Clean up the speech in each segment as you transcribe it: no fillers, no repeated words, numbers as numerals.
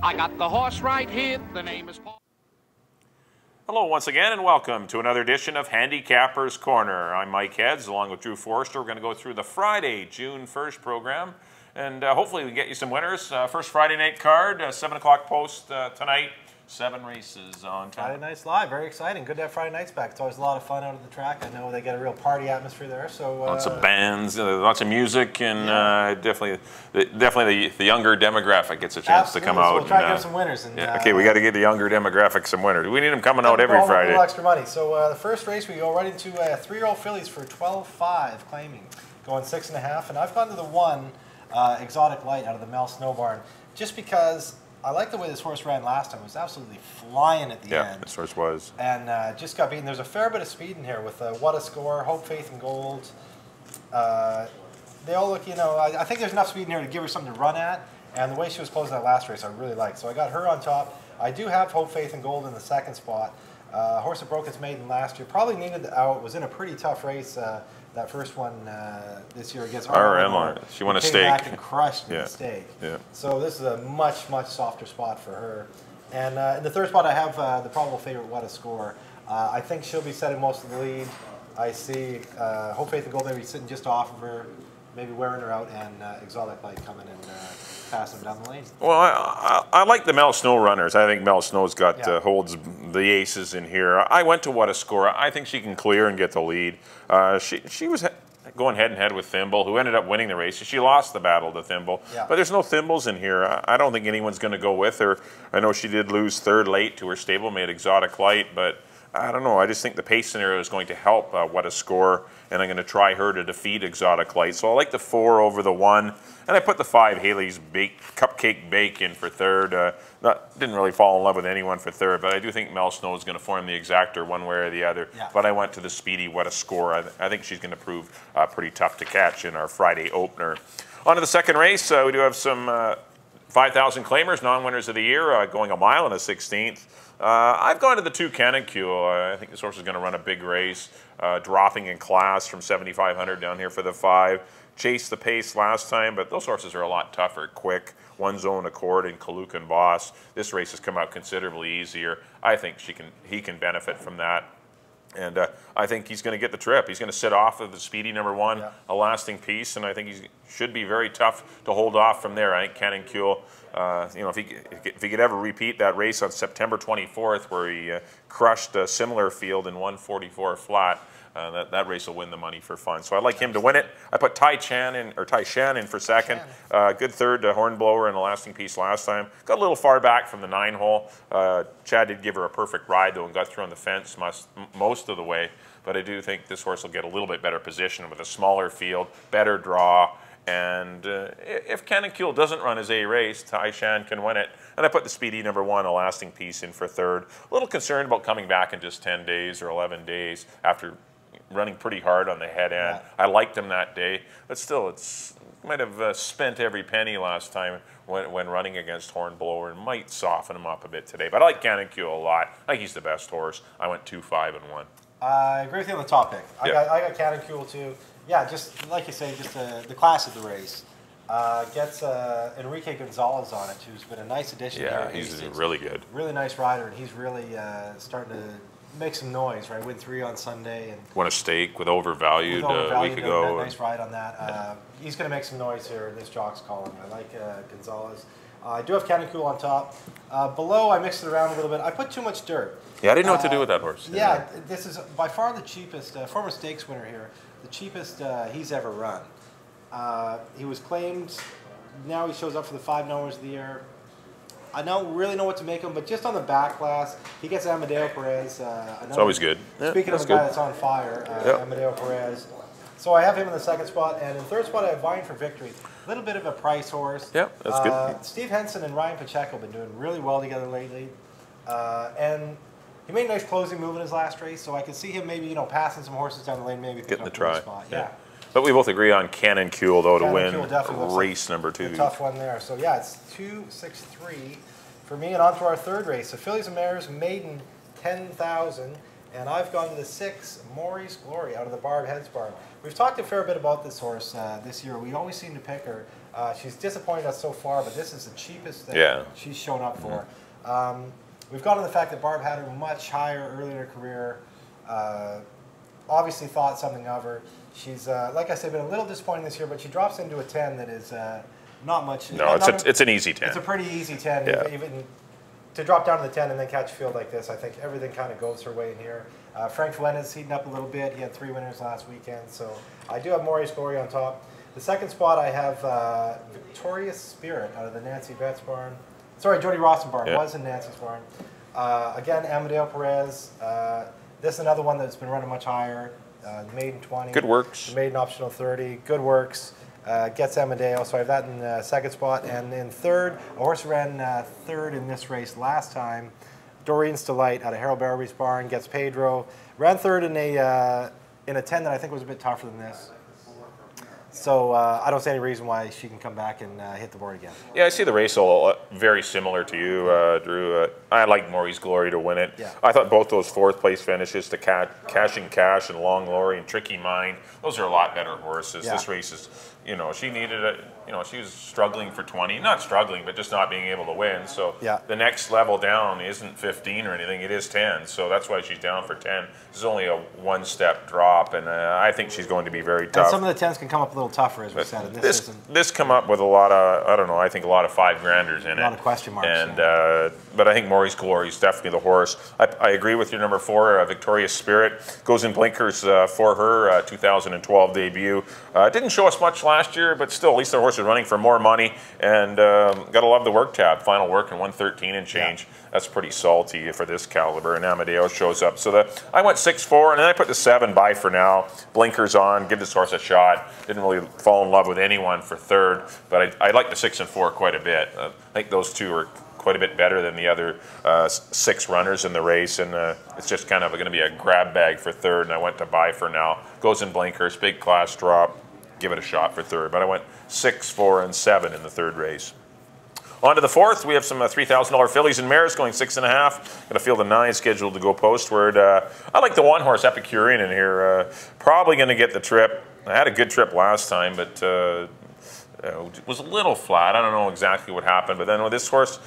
I got the horse right here. The name is Paul. Hello once again and welcome to another edition of Handicappers Corner. I'm Mike Heads along with Drew Forrester. We're going to go through the Friday, June 1st program and hopefully we can get you some winners. First Friday night card, 7 o'clock post tonight. 7 races on time. Friday Nights Live, very exciting. Good to have Friday nights back. It's always a lot of fun out at the track. I know they get a real party atmosphere there. So lots of bands, lots of music, and definitely the younger demographic gets a chance to come out. So we'll try to get some winners. And, okay, we got to give the younger demographic some winners. We need them coming out every Friday. A little extra money. So the first race, we go right into 3-year-old fillies for 12.5 claiming, going 6.5, and I've gone to the 1 Exotic Light out of the Mel Snow Barn, just because I like the way this horse ran last time. It was absolutely flying at the end. Yeah, this horse was. And just got beaten. There's a fair bit of speed in here with What a Score, Hope, Faith, and Gold. They all look, you know, I think there's enough speed in here to give her something to run at. And the way she was closing that last race, I really liked. So I got her on top. I do have Hope, Faith, and Gold in the second spot. Horse that broke its maiden last year. Probably needed out. Was in a pretty tough race. That first one this year against RMR. She won a stake. Came back and crushed the stake. Yeah. So this is a much, much softer spot for her. And in the third spot, I have the probable favorite, What a Score. I think she'll be setting most of the lead. I see Hope, Faith, and Gold maybe sitting just off of her, maybe wearing her out, and Exotic Light coming and passing down the lane. Well, I like the Mel Snow runners. I think Mel Snow's got holds the aces in here. I went to What a Score. I think she can clear and get the lead. She was going head-and-head with Thimble, who ended up winning the race. She lost the battle to Thimble. Yeah. But there's no Thimbles in here. I don't think anyone's going to go with her. I know she did lose third late to her stablemate Exotic Light, but I don't know. I just think the pace scenario is going to help What a Score, and I'm going to try her to defeat Exotic Light. So I like the 4 over the 1, and I put the 5 Haley's Cupcake Bake in for third. Didn't really fall in love with anyone for third, but I do think Mel Snow is going to form the exactor one way or the other. Yeah. But I went to the speedy What a Score. I think she's going to prove pretty tough to catch in our Friday opener. On to the second race. We do have some 5,000 claimers, non-winners of the year, going a mile and a 16th. I've gone to the 2 Canoncule. I think this horse is going to run a big race, dropping in class from 7,500 down here for the 5. Chased the pace last time, but those horses are a lot tougher, quick. One Zone Accord and Kaluk and Boss. This race has come out considerably easier. I think he can benefit from that. And I think he's going to get the trip. He's going to sit off of the speedy number 1, a lasting piece, and I think he should be very tough to hold off from there. I think Canoncule, you know, if he could ever repeat that race on September 24th where he crushed a similar field in 144 flat, that race will win the money for fun. So I'd like him to win it. I put Tai Shan in for second. Good third to Hornblower and a lasting piece last time. Got a little far back from the 9 hole. Chad did give her a perfect ride though and got through on the fence most of the way. But I do think this horse will get a little bit better position with a smaller field, better draw. And if Canoncule doesn't run his A race, Tai Shan can win it. And I put the speedy number 1, a lasting piece, in for third. A little concerned about coming back in just 10 days or 11 days after running pretty hard on the head end. I liked him that day, but still, might have spent every penny last time when running against Hornblower, and might soften him up a bit today. But I like Canoncule a lot. I think he's the best horse. I went 2, 5, and 1. I agree with you on the top pick. I got Canoncule too. Yeah, just like you say, just the class of the race. Gets Enrique Gonzalez on it, who's been a nice addition. Yeah, he's really good. Really nice rider, and he's really starting to make some noise, right? Win 3 on Sunday. And won a stake with Overvalued a week ago. Nice ride on that. He's going to make some noise here in this jock's column. I like Gonzalez. I do have Canoncule on top. Below, I mixed it around a little bit. I put too much dirt. Yeah, I didn't know what to do with that horse. Yeah, this is by far the cheapest, former stakes winner here, the cheapest he's ever run. He was claimed, now he shows up for the 5 numbers of the year. I don't really know what to make him, but just on the back class, he gets Amadeo Perez. It's always good. Speaking of a guy that's on fire, Amadeo Perez. So I have him in the second spot, and in the third spot I have Vying for Victory. A little bit of a price horse. Yeah, that's good. Steve Henson and Ryan Pacheco have been doing really well together lately. And he made a nice closing move in his last race, so I can see him maybe, you know, passing some horses down the lane, maybe getting the try. Spot. Yeah. But we both agree on Canoncule, though, to win race number 2. A tough one there. So, yeah, it's 2-6-3 for me. And on to our third race. The Fillies and Mares maiden 10,000. And I've gone to the 6, Maury's Glory, out of the Barb Heads barn. We've talked a fair bit about this horse this year. We always seem to pick her She's disappointed us so far, but this is the cheapest thing she's shown up for. We've gone on the fact that Barb had her much higher early in her career. Obviously thought something of her. She's, like I said, been a little disappointing this year, but she drops into a 10 that is not much. No, it's an easy 10. It's a pretty easy 10. Yeah. Even to drop down to the 10 and then catch a field like this, I think everything kind of goes her way in here. Frank Fuentes heating up a little bit. He had 3 winners last weekend, so I do have Maurice Glory on top. The second spot, I have Victorious Spirit out of the Nancy Betts barn. Sorry, Jody Rawson barn. Was in Nancy's barn. Again, Amadeo Perez. This is another one that's been running much higher. Maiden 20. Good works. Maiden optional 30. Good works. Gets Amadeo, so I have that in second spot. And in third, a horse who ran third in this race last time, Doreen's Delight out of Harold Barry's barn, gets Pedro. Ran third in a 10 that I think was a bit tougher than this. So I don't see any reason why she can come back and hit the board again. Yeah, I see the race all very similar to you, Drew. I like Maurice Glory to win it. Yeah. I thought both those fourth place finishes, to Cashing Cash and Long Glory and Tricky Mind, those are a lot better horses. This race is, she needed it. She was struggling for 20. Not struggling, but just not being able to win. So the next level down isn't 15 or anything. It is 10. So that's why she's down for 10. This is only a one-step drop, and I think she's going to be very tough. And some of the 10s can come up a little tougher, as we said. And this come up with a lot of, I don't know, I think a lot of 5-granders in it. A lot of question marks. And, but I think Maurice Glory is definitely the horse. I agree with your number 4, Victorious Spirit. Goes in blinkers for her 2012 debut. Didn't show us much last year, but still, at least the horse is running for more money. And got to love the work tab. Final work in 113 and change. That's pretty salty for this caliber. And Amadeo shows up. So I went 6-4, and then I put the 7 by for now. Blinkers on, give this horse a shot. Didn't really fall in love with anyone for third, but I like the 6 and 4 quite a bit. I think those two are quite a bit better than the other 6 runners in the race, and it's just kind of going to be a grab bag for third, and I went to buy for now. Goes in blinkers, big class drop, give it a shot for third, but I went 6, 4, and 7 in the third race. On to the fourth, we have some $3,000 fillies and mares going 6.5. Got a field of 9 scheduled to go postward. I like the 1-horse Epicurean in here. Probably going to get the trip. I had a good trip last time, but it was a little flat. I don't know exactly what happened, but then this horse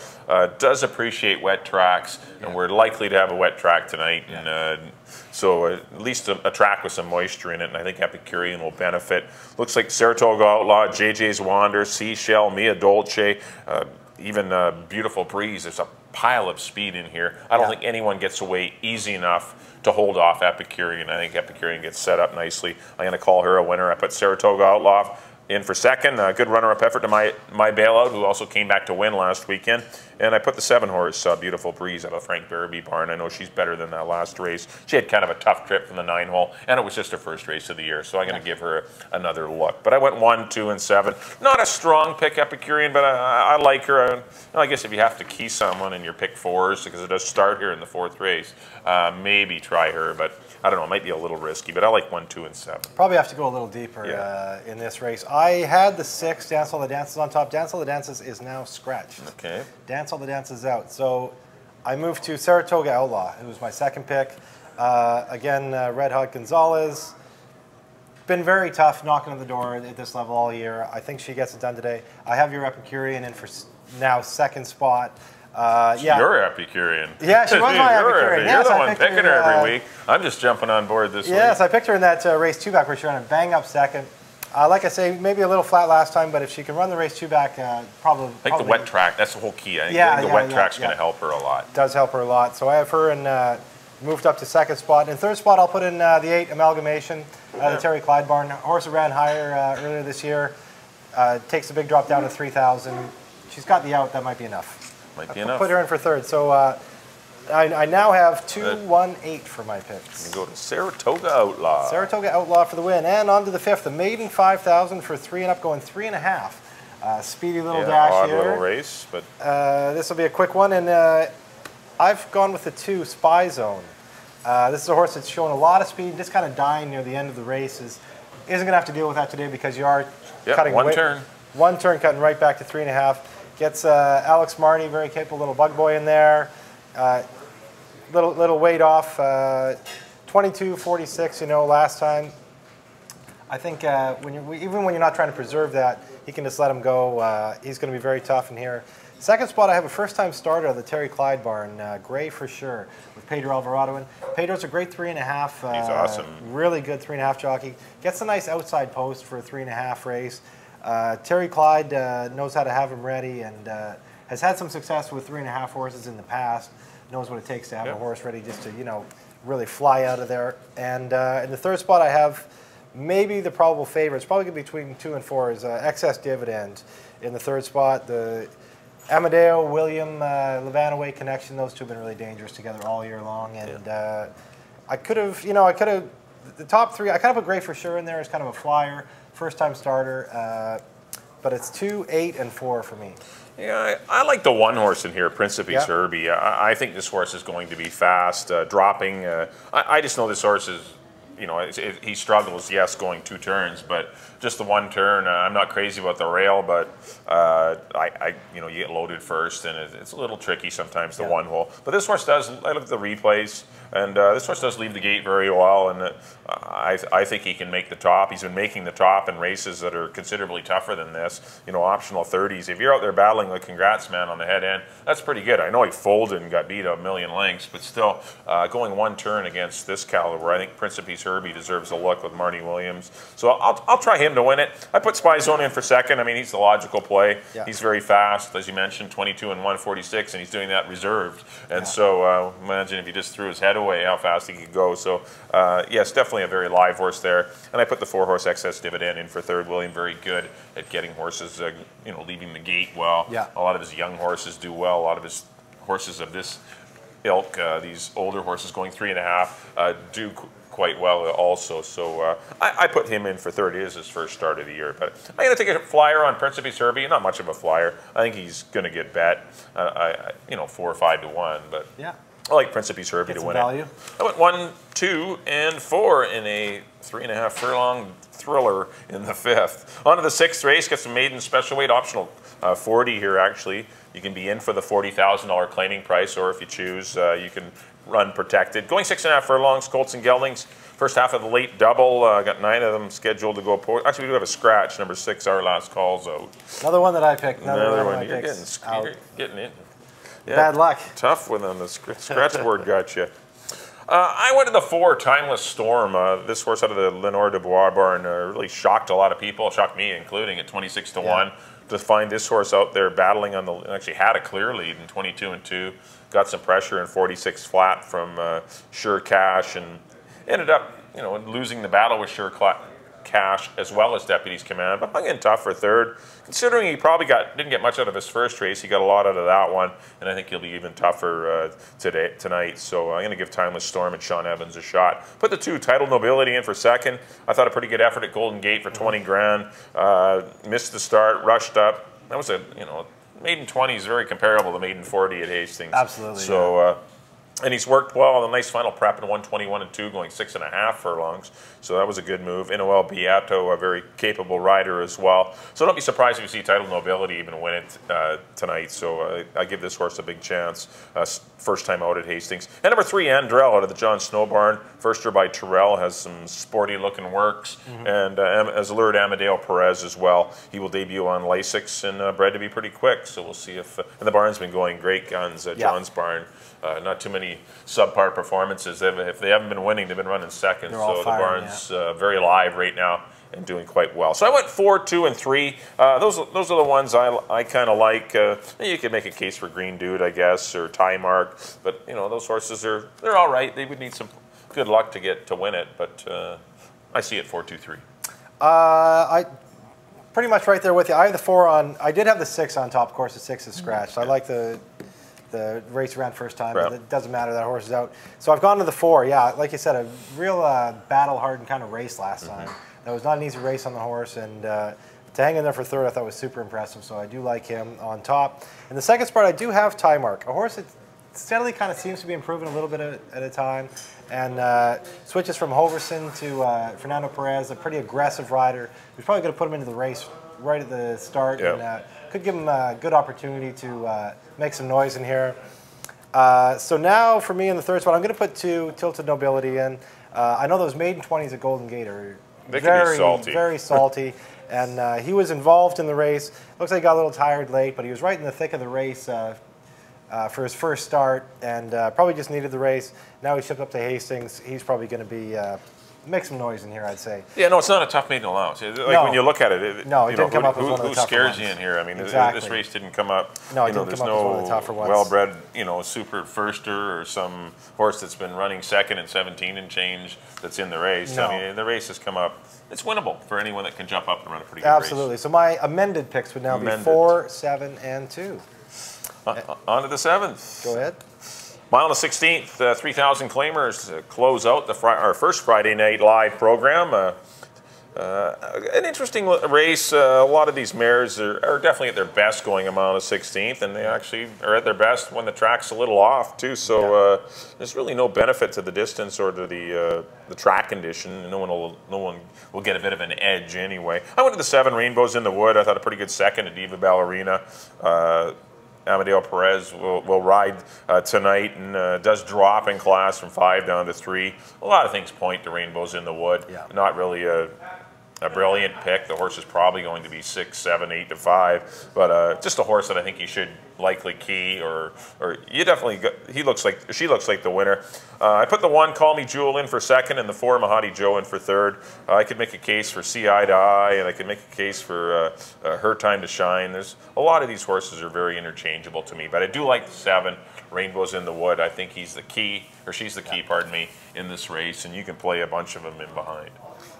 does appreciate wet tracks, and we're likely to have a wet track tonight. And so at least a track with some moisture in it, and I think Epicurean will benefit. Looks like Saratoga Outlaw, JJ's Wander, Seashell, Mia Dolce, even Beautiful Breeze. There's a pile of speed in here. I don't think anyone gets away easy enough to hold off Epicurean. I think Epicurean gets set up nicely. I'm going to call her a winner. I put Saratoga Outlaw in for second. Good runner-up effort to my bailout, who also came back to win last weekend. And I put the 7-horse Beautiful Breeze out of Frank Barabee barn. I know she's better than that last race. She had kind of a tough trip from the 9-hole, and it was just her first race of the year, so I'm going to give her another look. But I went 1, 2, and 7. Not a strong pick, Epicurean, but I like her. I guess if you have to key someone in your pick 4s, because it does start here in the 4th race, maybe try her, but I don't know, it might be a little risky, but I like 1, 2, and 7. Probably have to go a little deeper in this race. I had the 6, Dance All the Dances on top. Dance All the Dances is now scratched. Okay. Dance All the Dances out. So I moved to Saratoga Outlaw, who was my second pick. Again, Red Hot Gonzalez. Been very tough knocking on the door at this level all year. I think she gets it done today. I have your Epicurean in for now second spot. You're Epicurean. Yeah, she was my Epicurean. You're the one picking her every week. I'm just jumping on board this week. Yes, I picked her in that race 2-back where she ran a bang-up second. Like I say, maybe a little flat last time, but if she can run the race 2-back, probably. I think the wet track, that's the whole key. I think the wet track's going to help her a lot. Does help her a lot. So I have her in moved up to second spot. In third spot, I'll put in the 8 Amalgamation, the Terry Clyde barn. Horse that ran higher earlier this year. Takes a big drop down to 3,000. She's got the out. That might be enough. Might be enough. Put her in for third. So I now have 2, 1, 8 for my picks. You go to Saratoga Outlaw. Saratoga Outlaw for the win. And on to the 5th, the Maiden 5,000 for 3 and up, going 3.5. Speedy little dash odd here. Little race, but this will be a quick one. And I've gone with the 2, Spy Zone. This is a horse that's showing a lot of speed, just kind of dying near the end of the race. Isn't going to have to deal with that today because you are cutting one turn. One turn, cutting right back to 3.5. Gets Alex Marty, very capable little bug boy in there. Little weight off. 22.46, last time. I think even when you're not trying to preserve that, he can just let him go. He's going to be very tough in here. Second spot, I have a first-time starter of the Terry Clyde barn, Gray for Sure, with Pedro Alvarado in. Pedro's a great 3.5. He's awesome. Really good 3.5 jockey. Gets a nice outside post for a 3.5 race. Terry Clyde knows how to have him ready and has had some success with 3.5 horses in the past. Knows what it takes to have a horse ready just to, really fly out of there. And in the third spot, I have maybe the probable favorite. It's probably going to be between 2 and 4 is Excess Dividend. In the third spot, the Amadeo, William, Levanaway connection, those two have been really dangerous together all year long. And I could have, the top 3, I kind of put Gray for Sure in there as kind of a flyer, first-time starter. But it's 2, 8, and 4 for me. Yeah, I like the one horse in here, Principe's Herbie. I think this horse is going to be fast, dropping. I just know this horse is, he struggles, yes, going 2 turns, but just the one turn. I'm not crazy about the rail, but you get loaded first, and it's a little tricky sometimes, the one hole. But this horse does. I look at the replays, and this horse does leave the gate very well, and I think he can make the top. He's been making the top in races that are considerably tougher than this. Optional 30s. If you're out there battling with Congrats Man on the head end, that's pretty good. I know he folded and got beat a million lengths, but still, going one turn against this caliber, I think Principe's Herbie deserves a look with Marty Williams. So I'll try him to win it. I put Spy Zone in for second. I mean, he's the logical play. Yeah. He's very fast, as you mentioned, 22 and 146, and he's doing that reserved. And so imagine if he just threw his head away, how fast he could go. So yes, definitely a very live horse there. And I put the 4-horse Excess Dividend in for third. William, very good at getting horses, leaving the gate well. Yeah. A lot of his young horses do well. A lot of his horses of this ilk, these older horses going 3.5, do quite well also. So I put him in for third. It is his first start of the year. But I'm going to take a flyer on Principe's Herbie. Not much of a flyer. I think he's going to get bet, 4 or 5 to 1. But yeah, I like Principe's Herbie to win value. It. I went 1, 2, and 4 in a 3.5 furlong thriller in the 5th. On to the 6th race. Got some maiden special weight, optional 40 here actually. You can be in for the $40,000 claiming price, or if you choose, you can run protected. Going 6.5 furlongs, Colts and Geldings. First half of the late double. Got 9 of them scheduled to go. Actually, we do have a scratch. Number 6, Our Last Call's out. Another one that I picked. Another one. You're getting in. Yeah, bad luck. Tough one on the scratch board. Got you. I went to the 4, Timeless Storm. This horse out of the Lenore Dubois barn really shocked a lot of people. Shocked me, including at 26 to 1. To find this horse out there battling on the, actually had a clear lead in 22 and 2, got some pressure in 46 flat from Sure Cash, and ended up, losing the battle with Sure Cash as well as Deputy's Command, but hung in tough for third. Considering he probably didn't get much out of his first race, he got a lot out of that one, and I think he'll be even tougher tonight. So I'm going to give Timeless Storm and Sean Evans a shot. Put the 2, Title Nobility, in for second. I thought a pretty good effort at Golden Gate for 20 grand. Missed the start, rushed up. That was a maiden 20 is very comparable to maiden 40 at Hastings. Absolutely. So. And he's worked well. A nice final prep in 121 and 2, going 6.5 furlongs. So that was a good move. Noel Beato, a very capable rider as well. So don't be surprised if you see Title Nobility even win it tonight. So I give this horse a big chance. First time out at Hastings. And number 3, Andrell out of the John Snow barn. First year by Terrell, has some sporty looking works. And has lured Amadeo Perez as well. He will debut on Lasix and bred to be pretty quick. So we'll see if, and the barn's been going great guns at John's barn. Not too many subpar performances. If they haven't been winning, they've been running second. So the barn's very live right now and doing quite well. So I went 4, 2, and 3. Those are the ones I kind of like. You could make a case for Green Dude, I guess, or Tie Mark. But those horses they're all right. They would need some good luck to win it. But I see it 4, 2, 3. I pretty much right there with you. I have the 4 on. I did have the 6 on top. Of course, the 6 is scratched. So I like the race ran first time. But it doesn't matter, that horse is out. So I've gone to the 4. Yeah, like you said, a real battle-hardened kind of race last time. That was not an easy race on the horse, and to hang in there for third I thought was super impressive, so I do like him on top. In the second spot, I do have Tie Mark, a horse that steadily kind of seems to be improving a little bit at a time, and switches from Hoverson to Fernando Perez, a pretty aggressive rider who's probably going to put him into the race right at the start, and could give him a good opportunity to make some noise in here. So now for me in the third spot, I'm going to put 2, Tilted Nobility in. I know those maiden 20s at Golden Gate are very salty. And he was involved in the race. Looks like he got a little tired late, but he was right in the thick of the race for his first start, and probably just needed the race. Now he shipped up to Hastings. He's probably going to be make some noise in here, I'd say. Yeah, no, it's not a tough maiden allowance. Like no. When you look at it, no, it didn't come up as one of the tougher scares ones. you in here? I mean, exactly. This race didn't come up. No, it didn't come up as one of the tougher ones. Well-bred, super firster or some horse that's been running second in 17 and change that's in the race. No. I mean, the race has come up. It's winnable for anyone that can jump up and run a pretty good race. Absolutely. So my amended picks would now be 4, 7, and 2. On to the 7th. Go ahead. Mile on the 16th, 3,000 claimers close out our first Friday night live program. An interesting race. A lot of these mares are definitely at their best going a mile on the 16th, and they actually are at their best when the track's a little off too. So there's really no benefit to the distance or to the track condition. No one will get a bit of an edge anyway. I went to the 7 Rainbows in the Wood. I thought a pretty good second to Diva Ballerina. Amadeo Perez will ride tonight and does drop in class from 5 down to 3. A lot of things point to Rainbows in the Wood. Yeah. Not really a brilliant pick. The horse is probably going to be 6, 7, 8 to 5, but just a horse that I think you should likely key, or you definitely. She looks like the winner. I put the 1 Call Me Jewel in for second, and the 4 Mahati Joe in for third. I could make a case for See Eye to Eye, and I could make a case for Her Time to Shine. There's a lot of these horses are very interchangeable to me, but I do like the 7 Rainbows in the Wood. I think he's the key, or she's the key, pardon me, in this race, and you can play a bunch of them in behind.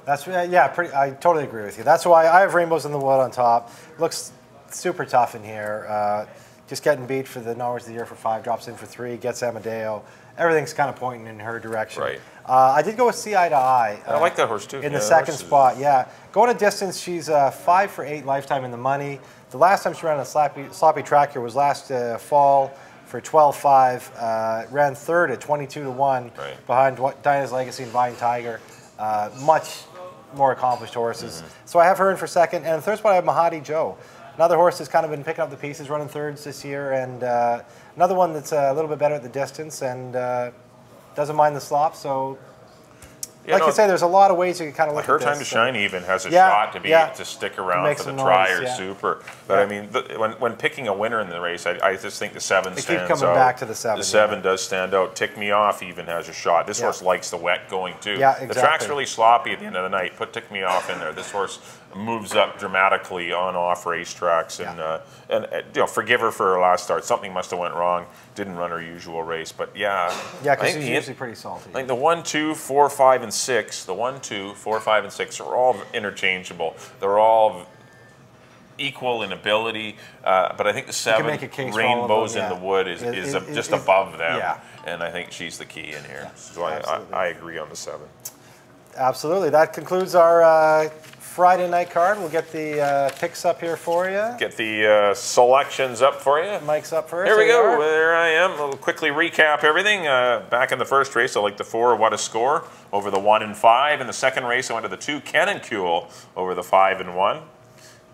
That's I totally agree with you. That's why I have Rainbows in the Wood on top. Looks super tough in here. Just getting beat for the Knowledge of the Year for 5, drops in for 3, gets Amadeo. Everything's kind of pointing in her direction. Right. I did go with See Eye to Eye. I like that horse too. In the second spot, yeah. Going a distance, she's 5 for 8 lifetime in the money. The last time she ran a sloppy track here was last fall for 12.5. Ran third at 22 to 1 behind Dinah's Legacy and Vine Tiger. Much more accomplished horses. So I have her in for second. And in the third spot, I have Mahati Joe. Another horse that's kind of been picking up the pieces, running thirds this year. And another one that's a little bit better at the distance and doesn't mind the slop. So, like you say, there's a lot of ways you can kind of look at Her this. Time to Shine even has a shot to be to stick around for the try or super. But I mean, when picking a winner in the race, I just think the 7 stands out. Keep coming back to the 7. The 7 does stand out. Tick Me Off even has a shot. This horse likes the wet going too. Yeah, exactly. The track's really sloppy at the end of the night. Put Tick Me Off in there. This horse moves up dramatically on off racetracks, and forgive her for her last start. Something must have went wrong. Didn't run her usual race, but because she's usually pretty salty. I think the 1, 2, 4, 5, and 6. The 1, 2, 4, 5, and 6 are all interchangeable. They're all equal in ability, but I think the 7 Rainbows in the Wood is just above them, and I think she's the key in here. So I agree on the 7. Absolutely. That concludes our Friday night card. We'll get the picks up here for you. Get the selections up for you. Mike's up first. Here we go. There I am. I'll quickly recap everything. Back in the first race, I like the 4, What a Score, over the 1 and 5. In the second race, I went to the 2, Canoncule, over the 5 and 1.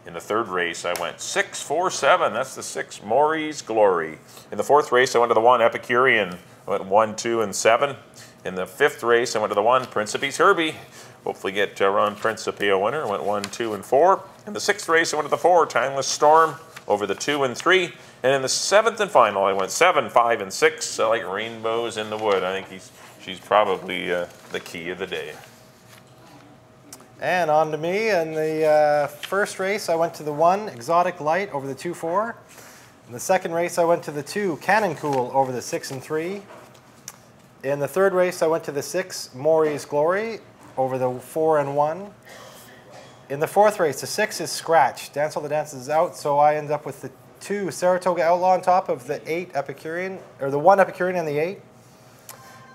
In the third race, I went 6, 4, 7. That's the 6, Maury's Glory. In the fourth race, I went to the 1, Epicurean. I went 1, 2, and 7. In the fifth race, I went to the 1, Principe's Herbie. Hopefully get Ron Principe a winner. I went 1, 2, and 4. In the sixth race, I went to the 4, Timeless Storm, over the 2 and 3. And in the seventh and final, I went 7, 5, and 6. I like Rainbows in the Wood. I think she's probably the key of the day. And on to me. In the first race, I went to the 1, Exotic Light, over the 2, 4. In the second race, I went to the 2, Canoncule, over the 6 and 3. In the third race, I went to the 6, Maury's Glory, over the 4 and 1. In the fourth race, the 6 is Scratch. Dance All the Dances is out, so I end up with the 2, Saratoga Outlaw, on top of the 8, Epicurean, or the 1 Epicurean and the 8.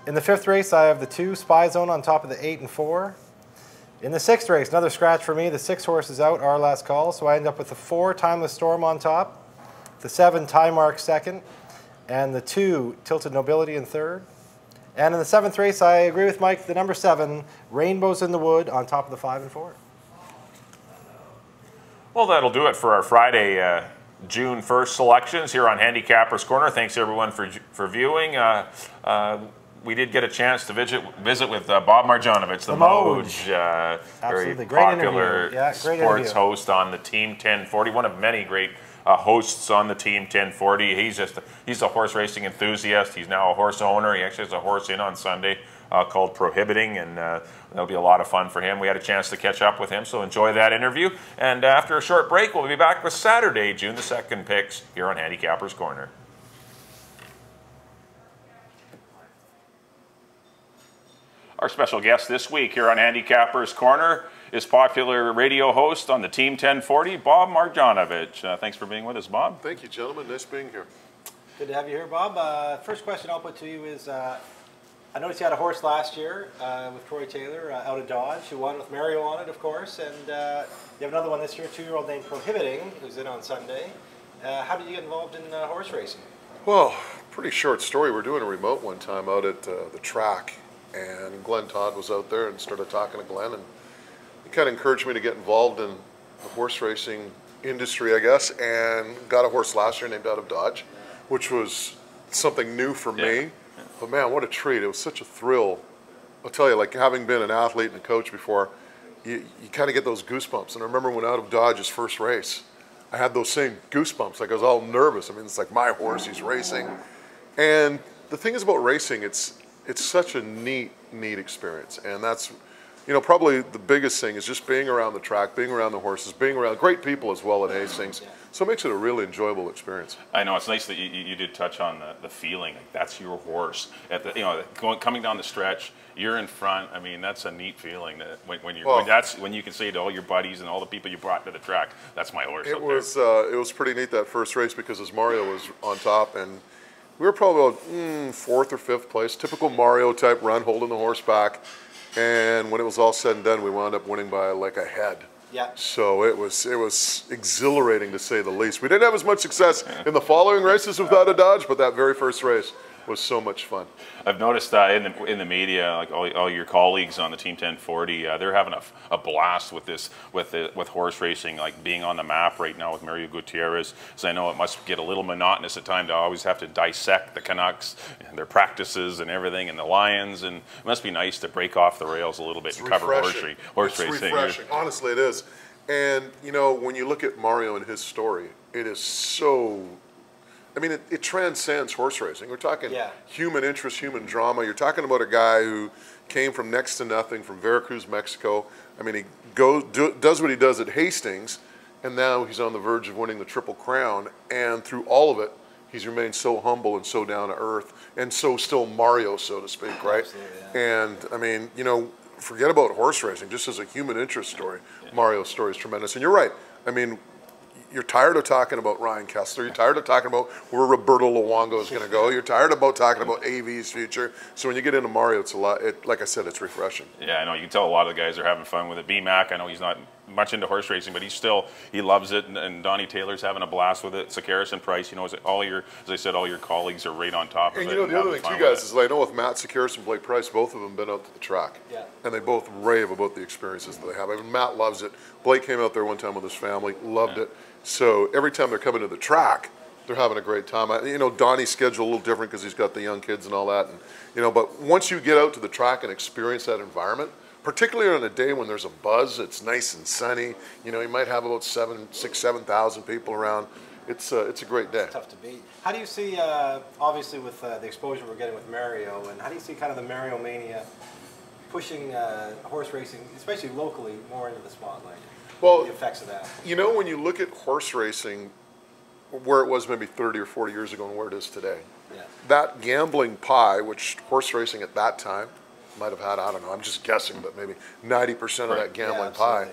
In the fifth race, I have the 2, Spy Zone, on top of the 8 and 4. In the sixth race, another scratch for me. The 6 horse is out, Our Last Call, so I end up with the 4, Timeless Storm, on top, the 7, Time Mark, second, and the 2, Tilted Nobility, in third. And in the seventh race, I agree with Mike, the number 7, Rainbows in the Wood, on top of the 5 and 4. Well, that'll do it for our Friday, June 1st selections here on Handicappers Corner. Thanks, everyone, for viewing. we did get a chance to visit with Bob Marjanovic, the Moj, very Absolutely. Great popular interview. Yeah, great sports interview. host on the Team 1040, one of many great hosts on the Team 1040. He's a horse racing enthusiast. He's now a horse owner. He actually has a horse in on Sunday called Prohibiting, and that'll be a lot of fun for him. We had a chance to catch up with him, so enjoy that interview. And after a short break, we'll be back with Saturday, June the 2nd picks here on Handicappers Corner. Our special guest this week here on Handicappers Corner is popular radio host on the Team 1040, Bob Marjanovic. Thanks for being with us, Bob. Thank you, gentlemen. Nice being here. Good to have you here, Bob. First question I'll put to you is, I noticed you had a horse last year with Troy Taylor out of Dodge, who won with Mario on it, of course, and you have another one this year, 2-year-old named Prohibiting, who's in on Sunday. How did you get involved in horse racing? Well, pretty short story. We're doing a remote one time out at the track, and Glenn Todd was out there and started talking to Glenn, and he kind of encouraged me to get involved in the horse racing industry, I guess, and got a horse last year named out of Dodge, which was something new for me. But man, what a treat. It was such a thrill. I'll tell you, like having been an athlete and a coach before, you kind of get those goosebumps. And I remember when out of Dodge's first race, I had those same goosebumps. Like I was all nervous. I mean, it's like my horse, he's racing. And the thing is about racing, it's such a neat experience. And that's, you know, probably the biggest thing is just being around the track, being around the horses, being around great people as well at Hastings. So it makes it a really enjoyable experience. I know, it's nice that you did touch on the feeling, like that's your horse. At the, you know, coming down the stretch, you're in front. I mean, that's a neat feeling that when you can say to all your buddies and all the people you brought to the track, that's my horse. It was pretty neat that first race because as Mario was on top, and we were probably about 4th or 5th place, typical Mario type run, holding the horse back. And when it was all said and done, we wound up winning by like a head. Yeah. So it was exhilarating to say the least. We didn't have as much success in the following races without a Dodge, but that very first race was so much fun. I've noticed in the media, like all your colleagues on the Team 1040, they're having a blast with this, with horse racing, like being on the map right now with Mario Gutierrez. So I know it must get a little monotonous at times to always have to dissect the Canucks and their practices and everything, and the Lions, and it must be nice to break off the rails a little bit and cover horse racing. It's refreshing. Honestly, it is. And you know, when you look at Mario and his story, it is so. I mean, it transcends horse racing. We're talking human interest, human drama. You're talking about a guy who came from next to nothing from Veracruz, Mexico. I mean, he does what he does at Hastings, and now he's on the verge of winning the Triple Crown. And through all of it, he's remained so humble and so down to earth, and so still Mario, so to speak, right? Yeah. And I mean, you know, forget about horse racing. Just as a human interest story, Mario's story is tremendous. And you're right. I mean, you're tired of talking about Ryan Kessler. You're tired of talking about where Roberto Luongo is going to go. You're tired about talking about AV's future. So when you get into Mario, it's a lot. Like I said, it's refreshing. Yeah, I know. You can tell a lot of the guys are having fun with it. B-Mac, I know he's not much into horse racing, but he loves it. And Donnie Taylor's having a blast with it. Sakaris and Price, you know, as I said, all your colleagues are right on top of it. And you know, the other thing too, guys, is I know with Matt Sakaris and Blake Price, both of them been out to the track. Yeah. And they both rave about the experiences that they have. I mean, Matt loves it. Blake came out there one time with his family, loved it. So every time they're coming to the track, they're having a great time. You know, Donnie's schedule a little different because he's got the young kids and all that. And, you know, but once you get out to the track and experience that environment, particularly on a day when there's a buzz, it's nice and sunny. You know, you might have about 7,000 people around. It's a great day. It's tough to beat. How do you see, obviously with the exposure we're getting with Mario, and how do you see kind of the Mario mania pushing horse racing, especially locally, more into the spotlight? Well, the effects of that. You know, when you look at horse racing, where it was maybe 30 or 40 years ago and where it is today, that gambling pie, which horse racing at that time might have had, I don't know, I'm just guessing, but maybe 90% of that gambling pie.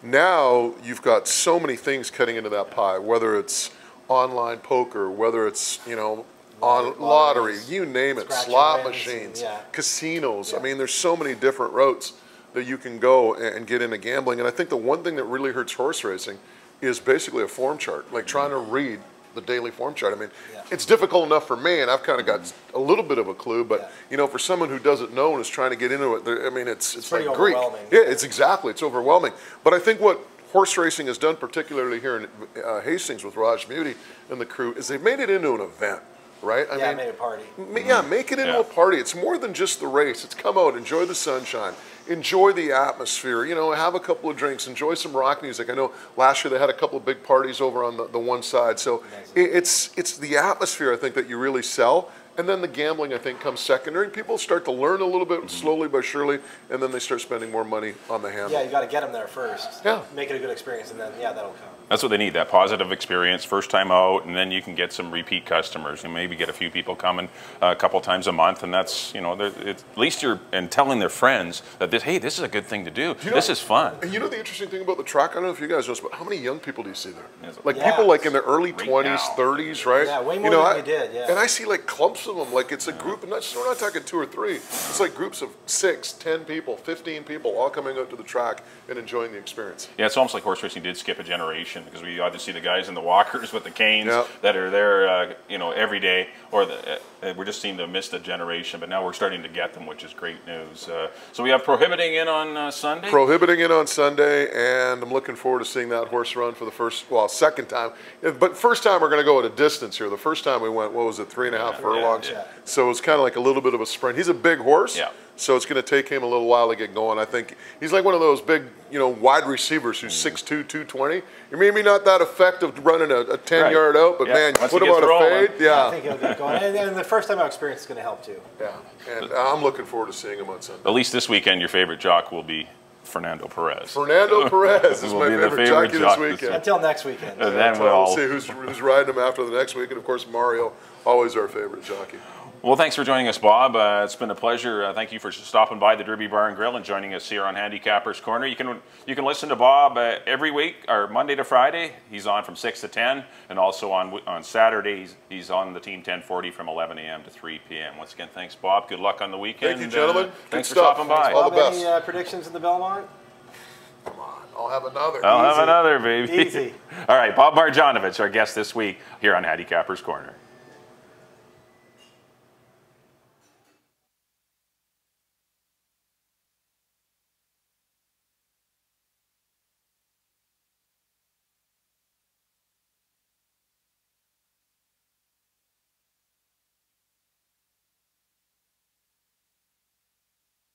Now you've got so many things cutting into that pie, whether it's online poker, whether it's, you know, on lottery, you name it, slot machines, casinos. I mean, there's so many different routes that you can go and get into gambling. And I think the one thing that really hurts horse racing is basically a form chart, like trying to read the daily form chart. I mean, it's difficult enough for me, and I've kind of got a little bit of a clue, but you know, for someone who doesn't know and is trying to get into it, I mean, it's like Greek. Yeah, it's overwhelming. But I think what horse racing has done, particularly here in Hastings with Raj Muti and the crew, is they've made it into an event. right? I mean, make it a party. Yeah, make it into a party. It's more than just the race. It's come out, enjoy the sunshine, enjoy the atmosphere, you know, have a couple of drinks, enjoy some rock music. I know last year they had a couple of big parties over on the one side. So it's the atmosphere, I think, that you really sell. And then the gambling, I think, comes secondary. People start to learn a little bit slowly but surely, and then they start spending more money on the handle. Yeah, you got to get them there first. Yeah. Make it a good experience, and then, that'll come. That's what they need, that positive experience, first time out, and then you can get some repeat customers. And maybe get a few people coming a couple times a month, and that's, you know, at least you're telling their friends that hey, this is a good thing to do. This is fun. And you know the interesting thing about the track, I don't know if you guys know this, but how many young people do you see there? Like people like in their early 20s, 30s, right? Yeah, way more than we did, yeah. And I see like clumps of them, like it's a group, and we're not talking 2 or 3. It's like groups of 6, 10 people, 15 people all coming out to the track and enjoying the experience. Yeah, it's almost like horse racing did skip a generation, because we either see the guys in the walkers with the canes that are there, you know, every day, or we're just seem to have missed a generation. But now we're starting to get them, which is great news. So we have Prohibiting in on Sunday. Prohibiting in on Sunday, and I'm looking forward to seeing that horse run for the second time. But first time we're going to go at a distance here. The first time we went, what was it, 3.5 furlongs? Yeah. So it's kind of like a little bit of a sprint. He's a big horse. Yeah. So it's going to take him a little while to get going. I think he's like one of those big, you know, wide receivers who's 6'2", 220. You're maybe not that effective running a 10-yard out, but man, you put him on a fade. Yeah, I think he'll get going. And the first time out experience is going to help too. Yeah, and I'm looking forward to seeing him on Sunday. At least this weekend, your favorite jock will be Fernando Perez. Fernando Perez is my favorite jockey this weekend. Until next weekend. And then we'll see who's riding him after the next week. And of course, Mario, always our favorite jockey. Well, thanks for joining us, Bob. It's been a pleasure. Thank you for stopping by the Derby Bar and Grill and joining us here on Handicappers Corner. You can listen to Bob every week, or Monday to Friday. He's on from 6 to 10, and also on Saturday he's on the Team 1040 from 11 a.m. to 3 p.m. Once again, thanks, Bob. Good luck on the weekend. Thank you, gentlemen. Thanks for stopping by. All the best. Any predictions in the Belmont? Come on, I'll have another. I'll have another, baby. Easy. All right, Bob Marjanovic, our guest this week here on Handicappers Corner.